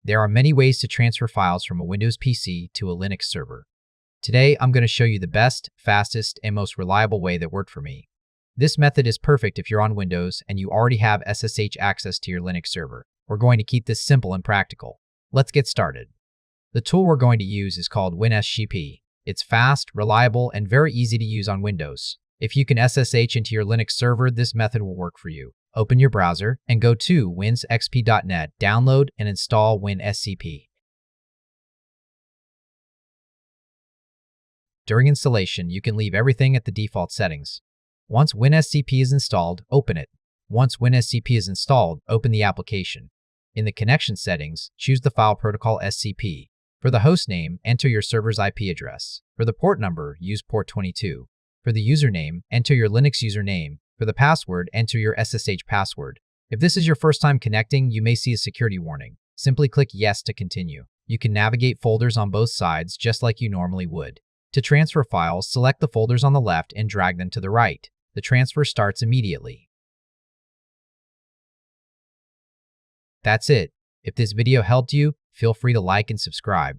There are many ways to transfer files from a Windows PC to a Linux server. Today, I'm going to show you the best, fastest, and most reliable way that worked for me. This method is perfect if you're on Windows and you already have SSH access to your Linux server. We're going to keep this simple and practical. Let's get started. The tool we're going to use is called WinSCP. It's fast, reliable, and very easy to use on Windows. If you can SSH into your Linux server, this method will work for you. Open your browser and go to WinSCP.net, download and install WinSCP. During installation, you can leave everything at the default settings. Once WinSCP is installed, open it. Once WinSCP is installed, open the application. In the connection settings, choose the file protocol SCP. For the host name, enter your server's IP address. For the port number, use port 22. For the username, enter your Linux username. For the password, enter your SSH password. If this is your first time connecting, you may see a security warning. Simply click Yes to continue. You can navigate folders on both sides just like you normally would. To transfer files, select the folders on the left and drag them to the right. The transfer starts immediately. That's it. If this video helped you, feel free to like and subscribe.